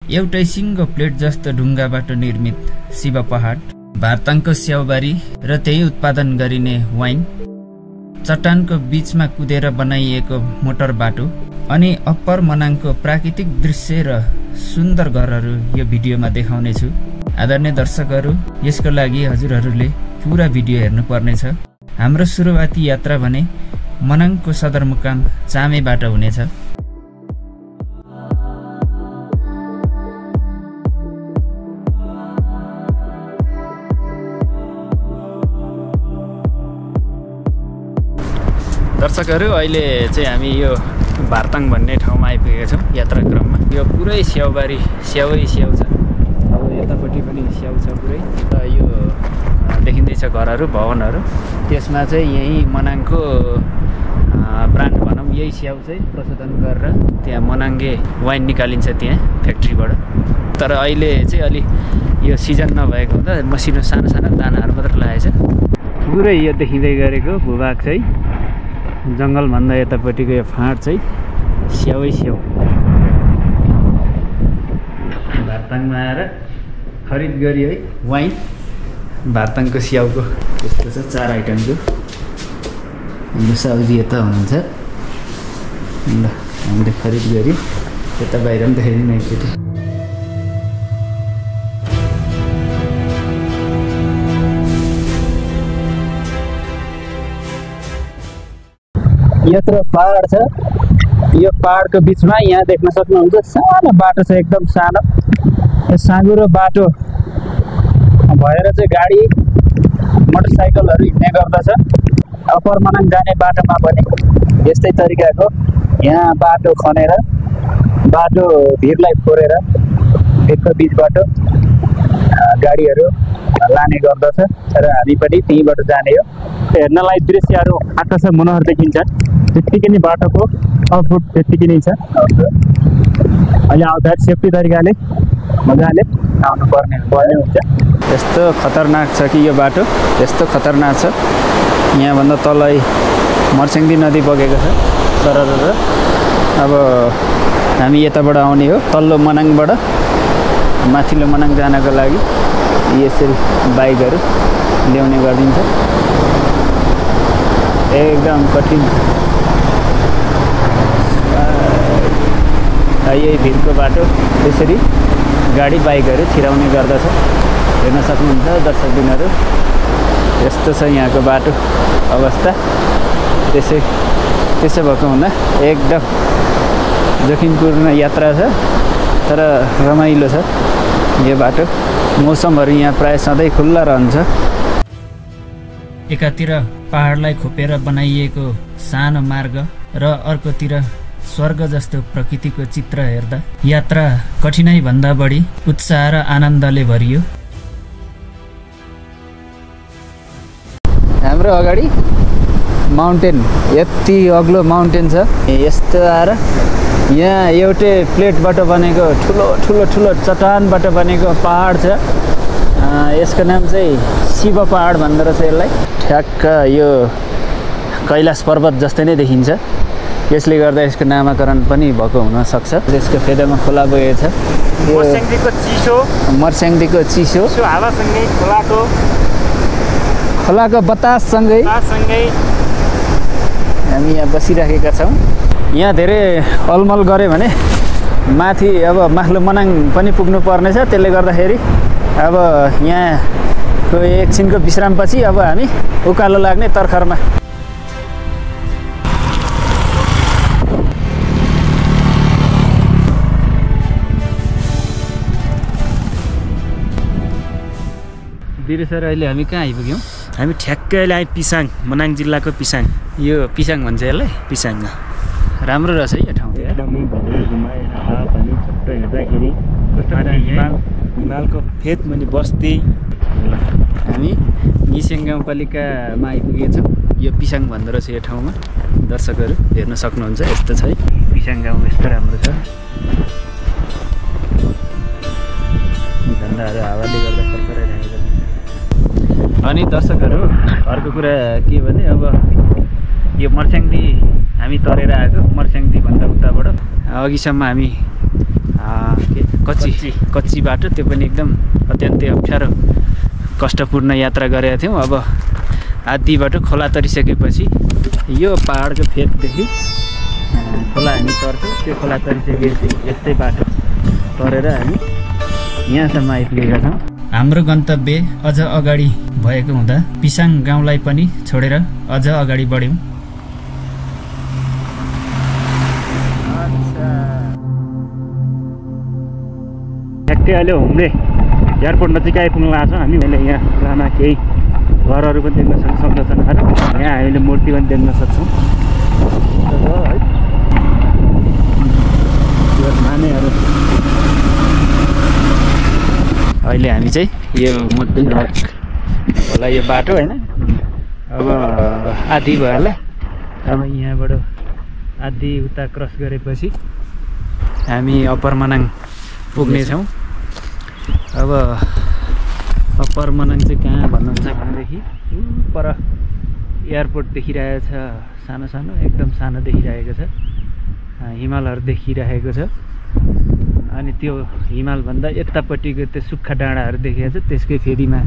एउटै सिङ्गो प्लेट जस्तो ढुङ्गाबाट निर्मित शिव पहाड, भारताङको स्याउबारी र त्यही उत्पादन गरिने वाइन, चट्टानको बीचमा कुदेर बनाइएको मोटर बाटो अनि अप्पर मनाङको प्राकृतिक दृश्य र सुन्दर घरहरू यो भिडियोमा देखाउनेछु। आदरणीय दर्शकहरू, यसको लागि हजुरहरूले पुरा भिडियो हेर्नुपर्नेछ। हाम्रो सुरुवाती यात्रा भने मनाङको सदरमुकाम चामेबाट हुनेछ। दर्शकहरू, अहिले चाहिँ हामी यो भारताङ भन्ने ठाउँमा आइपुगेका छौँ यात्रा क्रममा। यो पुरै स्याउबारी स्याउै स्याउ छ। अब यतापट्टि पनि स्याउ छ पुरै। यो देखिँदैछ घरहरू, भवनहरू। त्यसमा चाहिँ यही मनाङको ब्रान्ड भनौँ, यही स्याउ चाहिँ प्रशोधन गरेर त्यहाँ मनाङ्गे वाइन निकालिन्छ त्यहाँ फ्याक्ट्रीबाट। तर अहिले चाहिँ अलि यो सिजन नभएको हुँदा मसिनो सानो सानो दानाहरू मात्र लागेछ। पुरै यो देखिँदै गरेको भूभाग चाहिँ जङ्गलभन्दा यतापट्टिको यो फाँट चाहिँ स्याउै स्याउ। भारताङमा आएर खरिद गरी है वाइन, भारताङको स्याउको यस्तो छ 4 आइटमको। हाम्रो साउजी यता हुनुहुन्छ, ल हामीले खरिद गऱ्यौँ। यता बाहिर पनि देखाइदिउँ एकचोटि। यत्रो पहाड छ, यो पहाडको बिचमा यहाँ देख्न सक्नुहुन्छ सानो बाटो छ, एकदम सानो। यो साँघुरो बाटो भएर चाहिँ गाडी मोटरसाइकलहरू हिँड्ने गर्दछ। अप्पर मनाङ जाने बाटोमा पनि यस्तै तरिकाको यहाँ बाटो खनेर बाटो भिरलाई फोरेर भिरको बिचबाट गाडीहरू लाने गर्दछ र हामी पनि त्यहीँबाट जाने हो। हेर्नलाई दृश्यहरू आकर्षक मनोहर देखिन्छन्। त्यत्तिकै नै बाटोको अफरोड त्यत्तिकै नै छ। अहिले आउँदाखेरि सेफ्टी तरिकाले मजाले आउनुपर्ने हुन्छ। यस्तो खतरनाक छ कि यो बाटो, यस्तो खतरनाक छ। यहाँभन्दा तलै मर्स्याङ्दी नदी बगेको छ सरर। अब हामी यताबाट आउने हो, तल्लो मनाङबाट माथिल्लो मनाङ जानको लागि यसरी बाइकहरू ल्याउने गरिदिन्छ। एकदम कठिन। यही भिरको बाटो त्यसरी गाडी बाइकहरू छिराउने गर्दछ। हेर्न सक्नुहुन्छ दर्शकबिनहरू, यस्तो छ यहाँको बाटो अवस्था। त्यसो भएको हुँदा एकदम जोखिमपूर्ण यात्रा छ, तर रमाइलो छ यो बाटो। मौसमहरू यहाँ प्राय सधैँ खुल्ला रहन्छ। एकातिर पहाडलाई खोपेर बनाइएको सानो मार्ग र अर्कोतिर स्वर्ग जस्तो प्रकृतिको चित्र हेर्दा यात्रा कठिनाइ भन्दा बढी उत्साह र आनन्दले भरियो। हाम्रो अगाडि माउन्टेन, यति अग्लो माउन्टेन छ। यस्तो आएर यहाँ एउटै प्लेटबाट बनेको ठुलो ठुलो ठुलो चट्टानबाट बनेको पहाड छ। यसको नाम चाहिँ शिव पहाड भन्दो रहेछ यसलाई। ठ्याक्क यो कैलाश पर्वत जस्तै नै देखिन्छ। यसले गर्दा यसको नामाकरण पनि भएको हुनसक्छ। यसको फेदामा खोला बगेको छ। मर्स्याङ्दीको चिसो हावासँगै खोलाको बताससँगै हामी यहाँ बसिराखेका छौँ। यहाँ धेरै अलमल गऱ्यो भने माथि अब माथिल्लो मनाङ पनि पुग्नु पर्नेछ। त्यसले गर्दाखेरि अब यहाँको एकछिनको विश्रामपछि अब हामी उकालो लाग्ने तर्खरमा। वीर सर, अहिले हामी कहाँ आइपुग्यौँ? हामी ठ्याक्कै अहिले आइ पिसाङ, मनाङ जिल्लाको पिसाङ। यो पिसाङ भन्छ यसलाई? पिसाङ राम्रो रहेछ है यो ठाउँ। एकदमै हावापानी सबै हेर्दाखेरि हिमालको फेद मुनि बस्ती। हामी निस्याङ गाउँपालिकामा आइपुगेछौँ। यो पिसाङ भन्दो रहेछ यो ठाउँमा। दर्शकहरू हेर्न सक्नुहुन्छ, यस्तो छ है पिसाङ गाउँ। यस्तो राम्रो छ। झन्डाहरू हावाले गर्दा फर्फराइरहेको छ। अनि दर्शकहरू, अर्को कुरा के भने अब यो मर्स्याङ्दी हामी तरेर आएको। मर्स्याङ्दी भन्दा उताबाट अघिसम्म हामी कच्ची बाटो, त्यो पनि एकदम अत्यन्तै अप्ठ्यारो कष्टपूर्ण यात्रा गरेका थियौँ। अब आधी बाटो खोला तरिसकेपछि यो पहाडको फेददेखि खोला हामी तर्छौँ। त्यो खोला तरिसकेपछि यस्तै बाटो तरेर हामी यहाँसम्म आइपुगेका छौँ। हाम्रो गन्तव्य अझ अगाडि भएको हुँदा पिसाङ गाउँलाई पनि छोडेर अझ अगाडि बढ्यौँ। ठ्याक्कै अहिले हुम्रे एयरपोर्ट नजिक आइपुग्नु भएको छ हामी। अहिले यहाँ पुराना केही घरहरू पनि देख्न सक्छौँ। यहाँ हामीले मूर्ति पनि देख्न सक्छौँ है। मानेहरू अहिले हामी चाहिँ यो मोटी होला यो बाटो होइन, अब आधी भयो होला। अब यहाँबाट आधी उता क्रस गरेपछि हामी अप्पर मनाङ पुग्नेछौँ। अब अप्पर मनाङ चाहिँ कहाँ भन्नुहुन्छ भनेदेखि पर एयरपोर्ट देखिरहेको छ, सानो सानो एकदम सानो देखिरहेको छ, हिमालहरू देखिरहेको छ। अनि त्यो हिमालभन्दा यतापट्टिको त्यो सुक्खा डाँडाहरू देखिएको छ, त्यसकै फेदीमा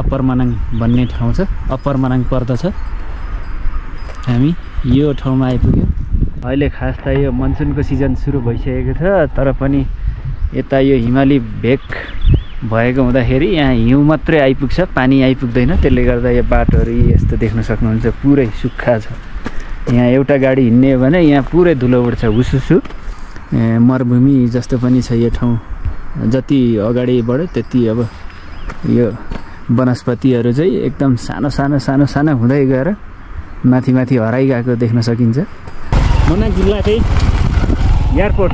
अप्पर मनाङ भन्ने ठाउँ छ, अप्पर मनाङ पर्दछ। हामी यो ठाउँमा आइपुग्यौँ। अहिले खास त यो मनसुनको सिजन सुरु भइसकेको छ, तर पनि यता यो हिमाली भेक भएको हुँदाखेरि यहाँ हिउँ मात्रै आइपुग्छ, पानी आइपुग्दैन। त्यसले गर्दा यो बाटोहरू यस्तो देख्न सक्नुहुन्छ, पुरै सुक्खा छ। यहाँ एउटा गाडी हिँड्ने हो भने यहाँ पुरै धुलो उड्छ, हुसुसु मरुभूमि जस्तो पनि छ यो ठाउँ। जति अगाडि बढ्यो त्यति अब यो वनस्पतिहरू चाहिँ एकदम सानो सानो सानो सानो हुँदै गएर माथि माथि हराइगएको देख्न सकिन्छ। मनाङ जिल्लाकै एयरपोर्ट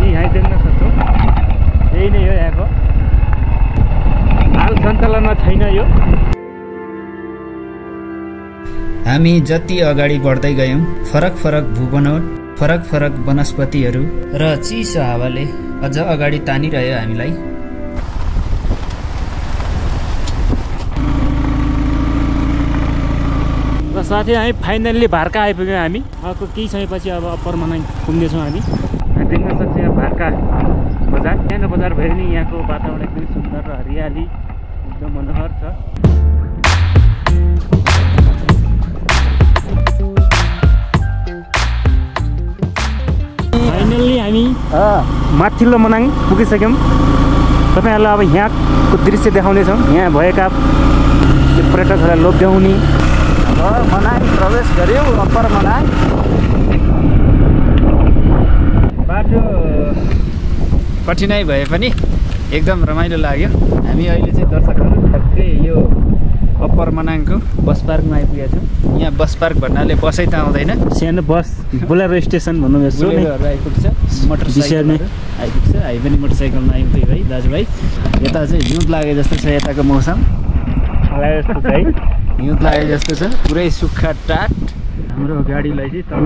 यहाँ देख्न सक्छौँ। यही नै हो यहाँको, हाल सञ्चालनमा छैन यो। हामी जति अगाडि बढ्दै गयौँ फरक फरक भूबनोट, फरक फरक वनस्पतिहरू र चिसो हावाले अझ अगाडि तानिरह्यो हामीलाई। र साथै हामी फाइनल्ली भार्का आइपुग्यौँ। हामी अर्को केही समयपछि अब अप्पर मनाङ पुग्नेछौँ। हामी देख्न सक्छौँ यहाँ भार्का बजार, सानो बजार भए पनि यहाँको वातावरण एकदमै सुन्दर र हरियाली एकदम मनोहर छ। फाइनल्ली हामी माथिल्लो मनाङ पुगिसक्यौँ। तपाईँहरूलाई अब यहाँको दृश्य देखाउनेछौँ। यहाँ भएका पर्यटकहरूलाई लोभ्याउने। मनाङ प्रवेश गऱ्यौँ, अप्पर मनाङ। बाटो कठिनाइ भए पनि एकदम रमाइलो लाग्यो। हामी अहिले चाहिँ दर्शकहरू ठ्याक्कै यो अप्पर मनाङको बस पार्कमा आइपुगेका छौँ। यहाँ बस पार्क भन्नाले बसै त आउँदैन, सानो बस बोलेरो स्टेसन भनौँ, बोलेरोहरू आइपुग्छ, मोटरसाइकलहरू आइपुग्छ। हामी पनि मोटरसाइकलमा आयौँ त्यही भाइ दाजुभाइ। यता चाहिँ हिउँद लागे जस्तो छ, यताको मौसम जस्तो छ है, हिउँद लागे जस्तो छ, पुरै सुक्खा टाट। हाम्रो गाडीलाई चाहिँ तल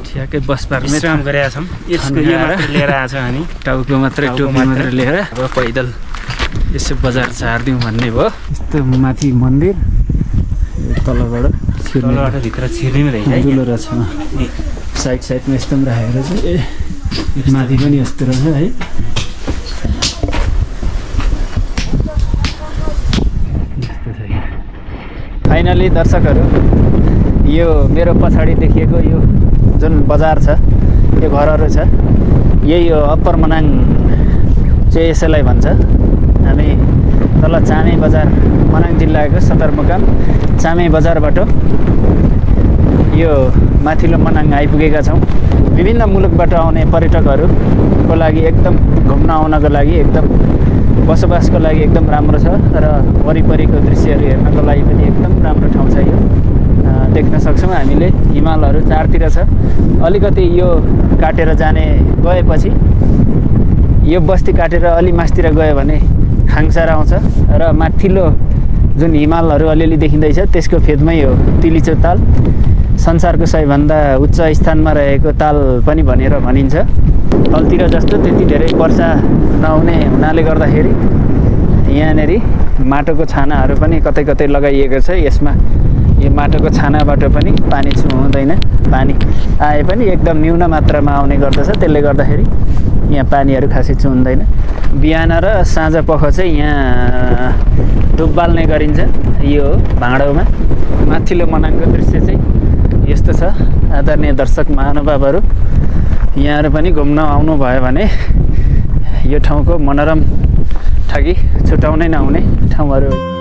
ठ्याक्कै बस पार्कमै काम गरेका छौँ। यसको यो मात्र लिएर आएको छौँ हामी, टाउको मात्रै टोपी मात्रै लिएर। अब पैदल यसो बजार झारिदिउँ भन्ने भयो। यस्तो माथि मन्दिर, तलबाट भित्र छिर्ने रहेछ, ठुलो रहेछ। साइड साइडमा यस्तो पनि राखेको छ, ए माथि पनि यस्तो रहेछ है। फाइनली दर्शकहरू, यो मेरो पछाडि देखिएको यो जुन बजार छ, यो घरहरू छ, यही हो अप्पर मनाङ चाहिँ यसैलाई भन्छ। हामी तल चामे बजार, मनाङ जिल्लाको सदरमुकाम चामे बजारबाट यो माथिल्लो मनाङ आइपुगेका छौँ। विभिन्न मुलुकबाट आउने पर्यटकहरूको लागि एकदम घुम्न आउनको लागि, एकदम बसोबासको लागि एकदम राम्रो छ। र वरिपरिको दृश्यहरू हेर्नको लागि पनि एकदम राम्रो ठाउँ छ यो। देख्न सक्छौँ हामीले हिमालहरू चारतिर छ। अलिकति यो काटेर गएपछि यो बस्ती काटेर अलि मासतिर गयो भने खाङसार आउँछ र माथिल्लो जुन हिमालहरू अलिअलि देखिँदैछ त्यसको फेदमै हो तिलिचो ताल। संसारको सबैभन्दा उच्च स्थानमा रहेको ताल पनि भनेर भनिन्छ। तलतिर जस्तो त्यति धेरै वर्षा नहुने हुनाले गर्दाखेरि यहाँनेरि माटोको छानाहरू पनि कतै कतै लगाइएको छ। यसमा यो माटोको छानाबाट पनि पानी छुँदैन, पानी आए पनि एकदम न्यून मात्रामा आउने गर्दछ। त्यसले गर्दाखेरि यहाँ पानीहरू खासै छुँदैन। बिहान र साँझ पख चाहिँ यहाँ डुब बाल्ने गरिन्छ यो भाँडोमा। माथिल्लो मनाङको दृश्य चाहिँ यस्तो छ। आदरणीय दर्शक महानुभावहरू, यहाँहरू पनि घुम्न आउनुभयो भने यो ठाउँको मनोरम ठगी छुटाउनै नहुने ठाउँहरू।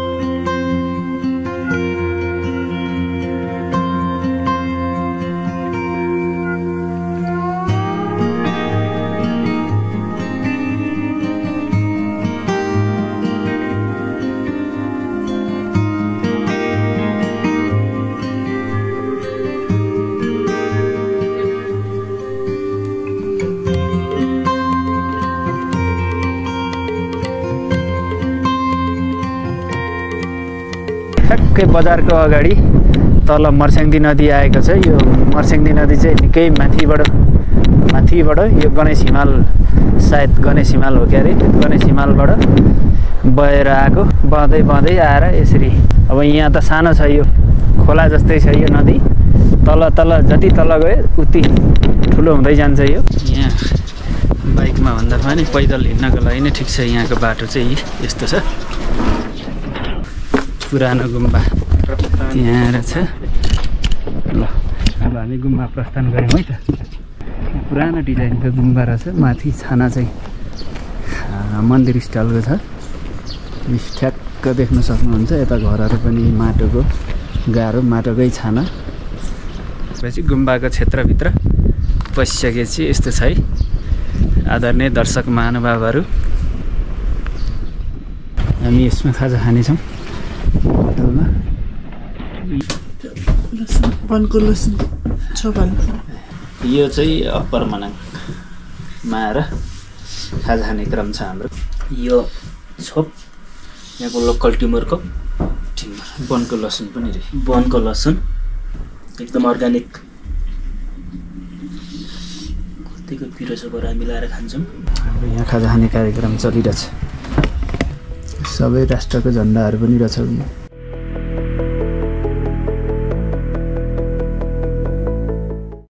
ठ्याक्कै बजारको अगाडि तल मर्स्याङ्दी नदी आएको छ। यो मर्स्याङ्दी नदी चाहिँ निकै माथिबाट यो गणेश हिमाल, सायद गणेश हिमाल हो क्या अरे, गणेश हिमालबाट बहेर आएको, बहँदै आएर यसरी अब यहाँ त सानो छ, यो खोला जस्तै छ यो नदी। तल जति तल गयो उति ठुलो हुँदै जान्छ यो। यहाँ बाइकमा भन्दा पनि पैदल हिँड्नको लागि नै ठिक छ। यहाँको बाटो चाहिँ यस्तो छ। पुरानो गुम्बा त्यहाँ रहेछ। ल अब हामी गुम्बा प्रस्थान गऱ्यौँ है त। पुरानो डिजाइनको गुम्बा रहेछ। माथि छाना चाहिँ मन्दिर स्टाइलको छ। ठ्याक्क देख्न सक्नुहुन्छ। यता घरहरू पनि माटोको गाह्रो, माटोकै छाना। त्यसपछि गुम्बाको क्षेत्रभित्र पसिसकेपछि यस्तो छ है। आदरणीय दर्शक महानुभावहरू, हामी यसमा खाजा खानेछौँ होटलमा। वनको लसुन छोपल। यो चाहिँ अप्पर मनाङमा आएर खाजा खाने क्रम छ हाम्रो। यो छोप यहाँको लोकल टिमुरको वनको लसुन पनि रे, वनको लसुन एकदम अर्ग्यानिक। कतिको पिरो छ बरु मिलाएर खान्छौँ। हाम्रो यहाँ खाजा खाने कार्यक्रम चलिरहेछ। सबै राष्ट्रको झन्डाहरू पनि रहेछ।